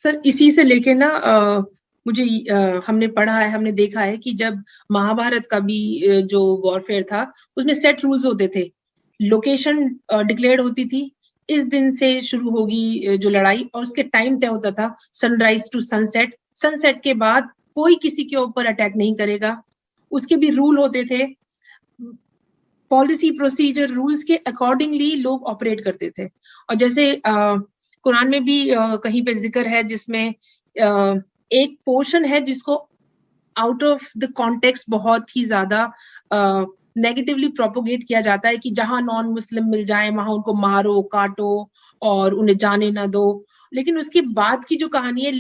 Sir इसी से लेके ना मुझे हमने पढ़ा है, हमने देखा है कि जब महाभारत का भी जो वॉरफेयर था उसमें सेट रूल्स होते थे, लोकेशन डिक्लेयर्ड होती थी, इस दिन से शुरू होगी जो लड़ाई, और उसके टाइम तय होता था, सनराइज टू सनसेट, सनसेट के बाद कोई किसी के ऊपर अटैक नहीं करेगा, उसके भी रूल होते थे, पॉलिसी प्रोसीजर रूल्स के अकॉर्डिंगली लोग ऑपरेट करते थे। और जैसे कुरान में भी कहीं पे जिक्र है जिसमें एक पोर्शन है जिसको आउट ऑफ द कॉन्टेक्स्ट बहुत ही ज्यादा नेगेटिवली प्रोपोगेट किया जाता है कि जहां नॉन मुस्लिम मिल जाए वहां उनको मारो काटो और उन्हें जाने ना दो। लेकिन उसके बाद की जो कहानी है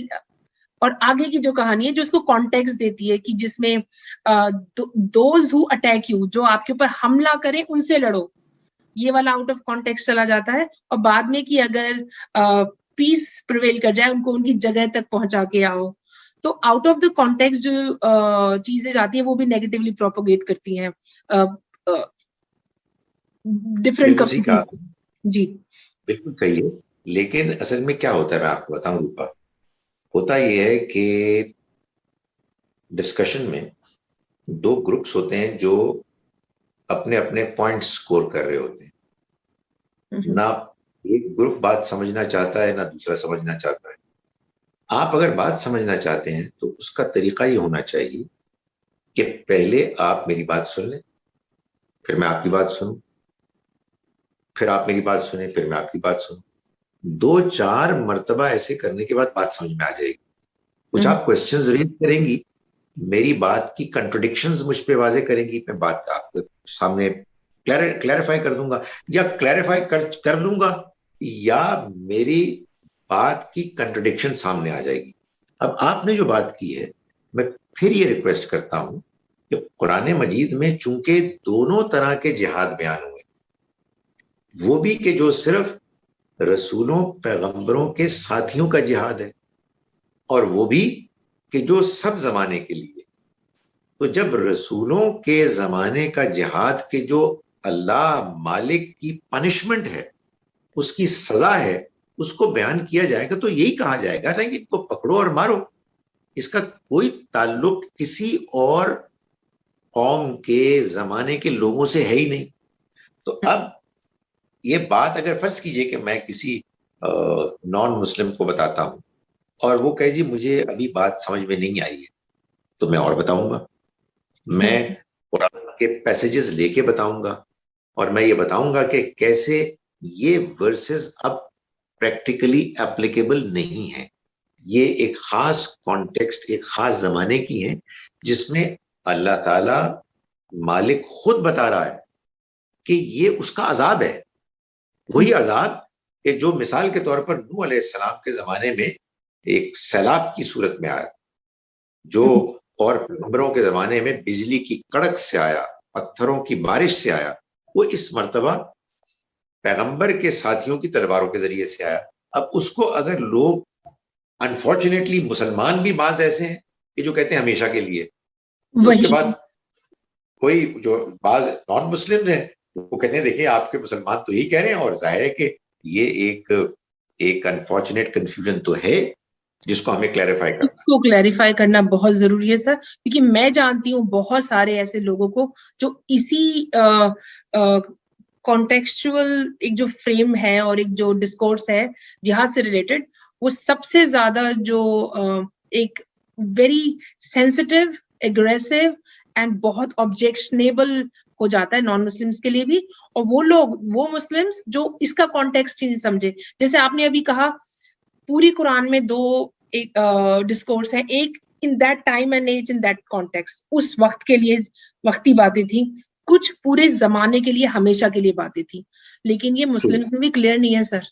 और आगे की जो कहानी है जो उसको कॉन्टेक्स्ट देती है कि जिसमें दोज हु अटैक यू, जो आपके ऊपर हमला करें उनसे लड़ो, ये वाला आउट ऑफ कॉन्टेक्स्ट चला जाता है। और बाद में कि अगर पीस प्रिवेल कर जाए उनको उनकी जगह तक पहुंचा के आओ। तो आउट ऑफ द कॉन्टेक्स्ट जो चीजें जाती हैं वो भी नेगेटिवली प्रोपोगेट करती हैं डिफरेंट बिल्कुल सही कहा, कम्युनिटीज। जी बिल्कुल सही है। लेकिन असल में क्या होता है, मैं आपको बताऊं रूपा, होता यह है कि डिस्कशन में दो ग्रुप्स होते हैं जो अपने अपने पॉइंट स्कोर कर रहे होते हैं ना। एक ग्रुप बात समझना चाहता है ना दूसरा समझना चाहता है। आप अगर बात समझना चाहते हैं तो उसका तरीका ये होना चाहिए कि पहले आप मेरी बात सुन लें, फिर मैं आपकी बात सुनूं, फिर आप मेरी बात सुने, फिर मैं आपकी बात सुनूं। 2-4 मर्तबा ऐसे करने के बाद बात समझ में आ जाएगी। कुछ आप क्वेश्चंस रेज करेंगी, मेरी बात की कंट्रोडिक्शंस मुझ पे वाजे करेंगी, मैं बात आपके सामने क्लैरिफाई कर दूंगा, या क्लैरिफाई कर लूंगा, या मेरी बात की कंट्रोडिक्शन सामने आ जाएगी। अब आपने जो बात की है, मैं फिर ये रिक्वेस्ट करता हूं कि कुरान मजीद में चूंकि दोनों तरह के जिहाद बयान हुए, वो भी कि जो सिर्फ रसूलों पैगंबरों के साथियों का जिहाद है, और वो भी कि जो सब जमाने के लिए। तो जब रसूलों के जमाने का जिहाद के जो अल्लाह मालिक की पनिशमेंट है, उसकी सजा है, उसको बयान किया जाएगा तो यही कहा जाएगा ना कि इनको पकड़ो और मारो। इसका कोई ताल्लुक किसी और कौम के जमाने के लोगों से है ही नहीं। तो अब ये बात अगर फर्ज कीजिए कि मैं किसी नॉन मुस्लिम को बताता हूं और वो कहे जी मुझे अभी बात समझ में नहीं आई है, तो मैं और बताऊंगा, मैं कुरान के पैसेजेस लेके बताऊंगा, और मैं ये बताऊंगा कि कैसे ये वर्सेस अब प्रैक्टिकली एप्लीकेबल नहीं है। ये एक खास कॉन्टेक्स्ट, एक खास जमाने की है जिसमें अल्लाह ताला मालिक खुद बता रहा है कि ये उसका अजाब है। वही अजाब कि जो मिसाल के तौर पर नूह अलैहिस्सलाम के जमाने में एक सैलाब की सूरत में आया, जो और पैगंबरों के जमाने में बिजली की कड़क से आया, पत्थरों की बारिश से आया, वो इस मर्तबा पैगंबर के साथियों की तलवारों के जरिए से आया। अब उसको अगर लोग, अनफॉर्चुनेटली मुसलमान भी बाज ऐसे हैं कि जो कहते हैं हमेशा के लिए, तो उसके बाद कोई जो बाज नॉन मुस्लिम हैं वो कहते हैं देखिए आपके मुसलमान तो यही कह रहे हैं, और जाहिर है कि ये एक अनफॉर्चुनेट कंफ्यूजन तो है जिसको हमें क्लैरिफाई करना, इसको क्लैरिफाई करना बहुत जरूरी है सर, क्योंकि मैं जानती हूँ बहुत सारे ऐसे लोगों को जो इसी कॉन्टेक्चुअल एक जो फ्रेम है और एक जो डिस्कोर्स है जिहाद से रिलेटेड, वो सबसे ज्यादा जो एक वेरी सेंसिटिव, एग्रेसिव एंड बहुत ऑब्जेक्शनेबल हो जाता है नॉन मुस्लिम्स के लिए भी। और वो लोग, वो मुस्लिम्स जो इसका कॉन्टेक्स्ट ही नहीं समझे, जैसे आपने अभी कहा पूरी कुरान में दो एक डिस्कोर्स है, एक in that time and age, in that context, उस वक्त के लिए वक्ती बातें थी, कुछ पूरे जमाने के लिए हमेशा के लिए बातें थी, लेकिन ये मुस्लिम्स में भी क्लियर नहीं है सर।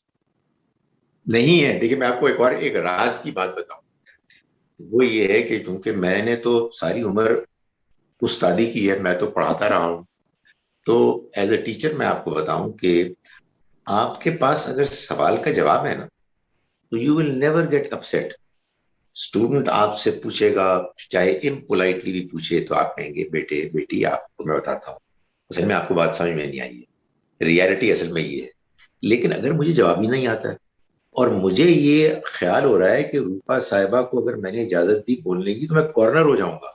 नहीं है। देखिए मैं आपको एक और एक राज की बात बताऊं, वो ये है कि क्योंकि मैंने तो सारी उम्र उस्तादी की है, मैं तो पढ़ाता रहा हूं, तो एज अ टीचर मैं आपको बताऊं कि आपके पास अगर सवाल का जवाब है ना, तो you will never get upset. Student आपसे पूछेगा, चाहे इम्पोलाइटली भी पूछे, तो आप कहेंगे बेटे बेटी आपको मैं बताता हूँ, असल में आपको बात समझ में नहीं आई है, रियलिटी असल में ये है। लेकिन अगर मुझे जवाब ही नहीं आता है और मुझे ये ख्याल हो रहा है कि रूपा साहिबा को अगर मैंने इजाजत दी बोलने की तो मैं कॉर्नर हो जाऊंगा,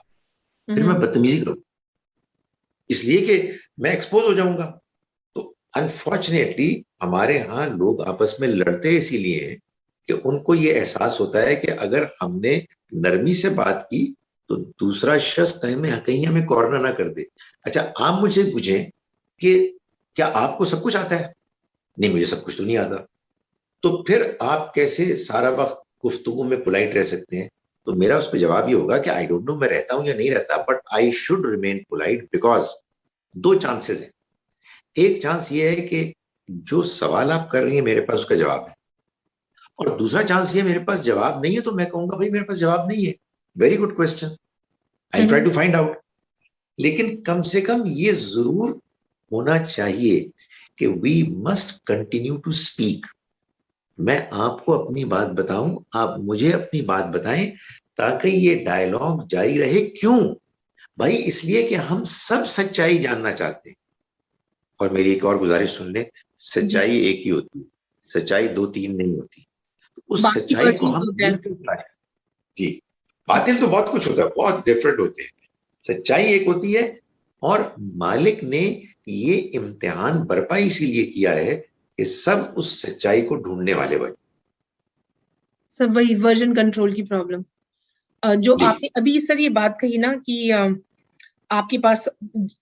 फिर मैं बदतमीजी करूँ, इसलिए कि मैं एक्सपोज हो जाऊंगा। तो अनफॉर्चुनेटली हमारे यहाँ लोग आपस में लड़ते इसीलिए हैं कि उनको ये एहसास होता है कि अगर हमने नरमी से बात की तो दूसरा शख्स कहीं हमें कॉर्नर ना कर दे। अच्छा, आप मुझे पूछें कि क्या आपको सब कुछ आता है? नहीं, मुझे सब कुछ तो नहीं आता। तो फिर आप कैसे सारा वक्त गुफ्तगू में पोलाइट रह सकते हैं? तो मेरा उस पर जवाब ये होगा कि आई डोंट नो मैं रहता हूं या नहीं रहता, but I should remain polite because दो चांसेस हैं। एक चांस ये है कि जो सवाल आप कर रही हैं मेरे पास उसका जवाब है, और दूसरा चांस ये मेरे पास जवाब नहीं है तो मैं कहूंगा भाई मेरे पास जवाब नहीं है, very good question, I try to find out. लेकिन कम से कम ये जरूर होना चाहिए कि we must continue to speak. मैं आपको अपनी बात बताऊं, आप मुझे अपनी बात बताएं, ताकि ये डायलॉग जारी रहे। क्यों भाई? इसलिए कि हम सब सच्चाई जानना चाहते हैं। और मेरी एक और गुजारिश सुन ले, सच्चाई एक ही होती है, सच्चाई दो तीन नहीं होती। उस सच्चाई को हम मिलकर पाए। जी, बातिल तो बहुत कुछ होता है, बहुत डिफरेंट होते हैं, सच्चाई एक होती है। और मालिक ने ये इम्तिहान बर्पा इसीलिए किया है कि सब उस सच्चाई को ढूंढने वाले बने। सब वही वर्जन कंट्रोल की प्रॉब्लम जो आपने अभी सर ये बात कही ना कि आपके पास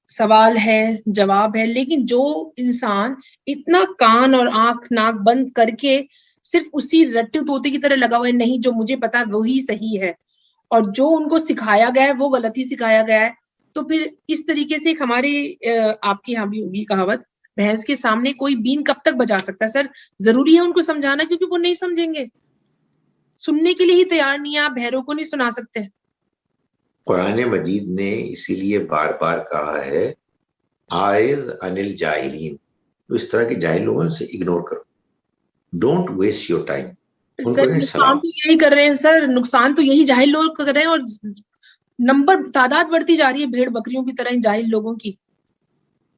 सवाल है, जवाब है, लेकिन जो इंसान इतना कान और आंख नाक बंद करके सिर्फ उसी रट्टू तोते की तरह लगा हुआ है, नहीं जो मुझे पता वही सही है और जो उनको सिखाया गया है वो गलत ही सिखाया गया है, तो फिर इस तरीके से हमारे आपके यहाँ भी होगी कहावत, भैंस के सामने कोई बीन कब तक बजा सकता है? सर जरूरी है उनको समझाना, क्योंकि वो नहीं समझेंगे, सुनने के लिए ही तैयार नहीं है, आप भैरों को नहीं सुना सकते। कुरान मजीद ने इसीलिए बार बार कहा है आइज अनिल जाहिलीन, तो इस तरह के जाहिल लोगों से इग्नोर करो, don't waste your time. Sir नुकसान तो यही कर रहे हैं सर, नुकसान तो यही जाहिल लोग कर रहे हैं, और नंबर तादाद बढ़ती जा रही है भेड़ बकरियों की तरह जाहिल लोगों की।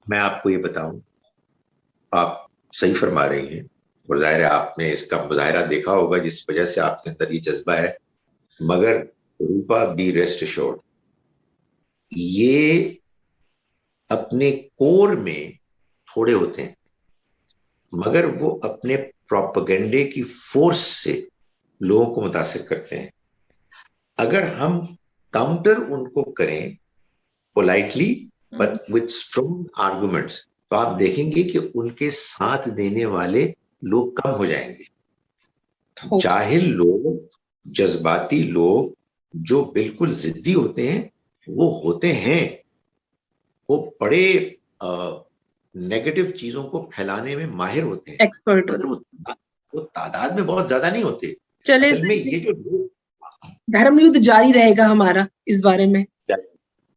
मैं आपको ये बताऊं, आप सही फरमा रही हैं, और जाहिर है आपने इसका मुजाहिरा देखा होगा जिस वजह से आपके अंदर ये जज्बा है, मगर रूपा बी रेस्ट एश्योर्ड, ये अपने कोर में थोड़े होते हैं, मगर वो अपने प्रोपेगेंडे की फोर्स से लोगों को मुतासिर करते हैं। अगर हम काउंटर उनको करें politely but with strong arguments, तो आप देखेंगे कि उनके साथ देने वाले लोग कम हो जाएंगे। जाहिल लोग, जज्बाती लोग जो बिल्कुल जिद्दी होते हैं, वो होते हैं, वो बड़े नेगेटिव चीजों को फैलाने में माहिर होते हैं, एक्सपर्ट मगर वो तादाद में बहुत ज्यादा नहीं होते। चले असल में ये जो धर्म युद्ध जारी रहेगा हमारा इस बारे में।